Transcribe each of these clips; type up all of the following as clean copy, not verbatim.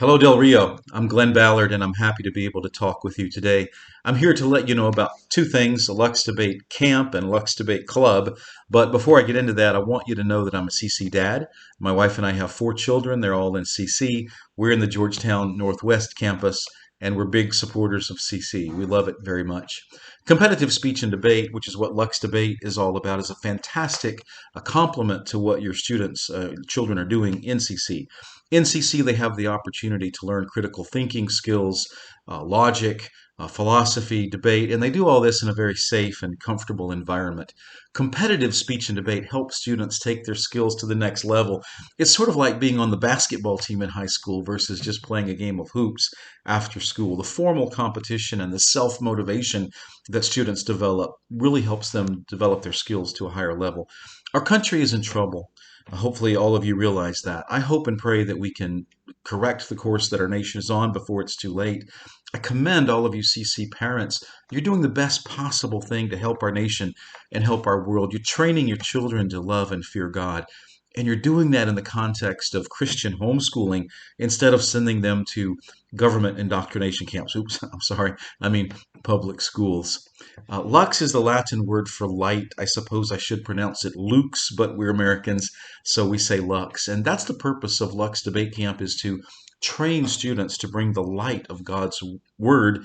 Hello, Del Rio. I'm Glenn Ballard, and I'm happy to be able to talk with you today. I'm here to let you know about two things, a Lux Debate Camp and Lux Debate Club. But before I get into that, I want you to know that I'm a CC dad. My wife and I have four children. They're all in CC. We're in the Georgetown Northwest campus, and we're big supporters of CC. We love it very much. Competitive speech and debate, which is what Lux Debate is all about, is a fantastic complement to what your students, children are doing in CC. In CC, they have the opportunity to learn critical thinking skills, logic, philosophy, debate, and they do all this in a very safe and comfortable environment. Competitive speech and debate helps students take their skills to the next level. It's sort of like being on the basketball team in high school versus just playing a game of hoops after school. The formal competition and the self motivation that students develop really helps them develop their skills to a higher level. Our country is in trouble. Hopefully, all of you realize that. I hope and pray that we can correct the course that our nation is on before it's too late. I commend all of you CC parents. You're doing the best possible thing to help our nation and help our world. You're training your children to love and fear God. And you're doing that in the context of Christian homeschooling instead of sending them to government indoctrination camps. Oops, I'm sorry. I mean public schools. Lux is the Latin word for light. I suppose I should pronounce it lux, but we're Americans, so we say Lux. And that's the purpose of Lux Debate Camp, is to train students to bring the light of God's word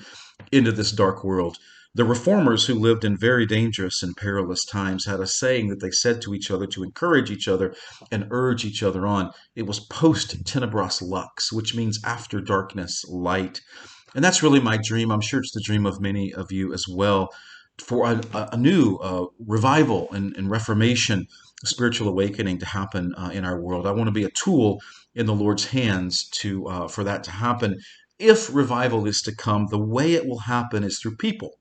into this dark world. The reformers who lived in very dangerous and perilous times had a saying that they said to each other to encourage each other and urge each other on. It was post tenebras lux, which means after darkness, light. And that's really my dream. I'm sure it's the dream of many of you as well, for a new revival and reformation, spiritual awakening to happen in our world. I want to be a tool in the Lord's hands to for that to happen. If revival is to come, the way it will happen is through people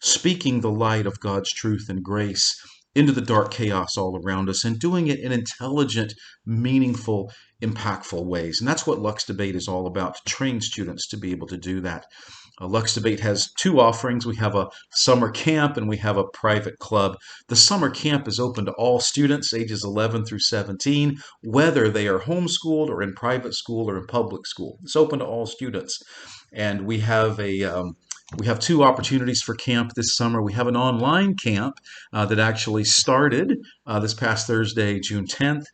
speaking the light of God's truth and grace into the dark chaos all around us, and doing it in intelligent, meaningful, impactful ways. And that's what Lux Debate is all about, to train students to be able to do that. Lux Debate has two offerings. We have a summer camp and we have a private club. The summer camp is open to all students ages 11 through 17, whether they are homeschooled or in private school or in public school. It's open to all students. And we have two opportunities for camp this summer. We have an online camp that actually started this past Thursday, June 10th.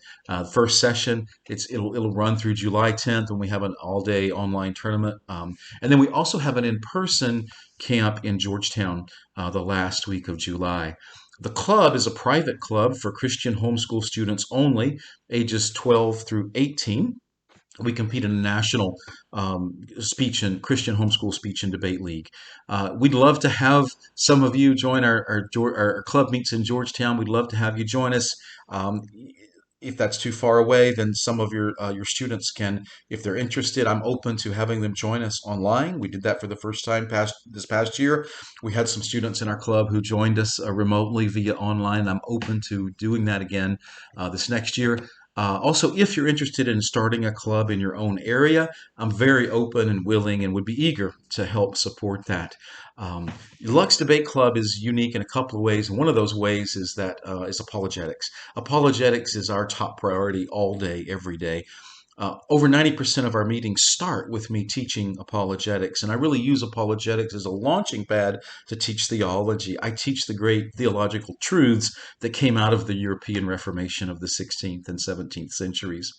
First session, it'll run through July 10th, and we have an all-day online tournament. And then we also have an in-person camp in Georgetown the last week of July. The club is a private club for Christian homeschool students only, ages 12 through 18. We compete in a national speech and Christian homeschool speech and debate league. We'd love to have some of you join our club meets in Georgetown. We'd love to have you join us. If that's too far away, then some of your students can, if they're interested. I'm open to having them join us online. We did that for the first time this past year. We had some students in our club who joined us remotely via online. I'm open to doing that again this next year. Also, if you're interested in starting a club in your own area, I'm very open and willing and would be eager to help support that. Lux Debate Club is unique in a couple of ways, and one of those ways is that is apologetics. Apologetics is our top priority all day, every day. Over 90% of our meetings start with me teaching apologetics, and I really use apologetics as a launching pad to teach theology. I teach the great theological truths that came out of the European Reformation of the 16th and 17th centuries.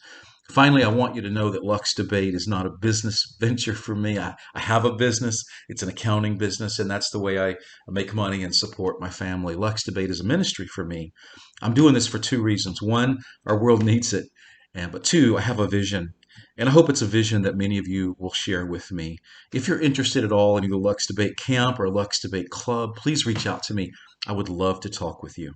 Finally, I want you to know that Lux Debate is not a business venture for me. I have a business. It's an accounting business, and that's the way I make money and support my family. Lux Debate is a ministry for me. I'm doing this for two reasons. One, our world needs it. But two, I have a vision. And I hope it's a vision that many of you will share with me. If you're interested at all in either Lux Debate Camp or Lux Debate Club, please reach out to me. I would love to talk with you.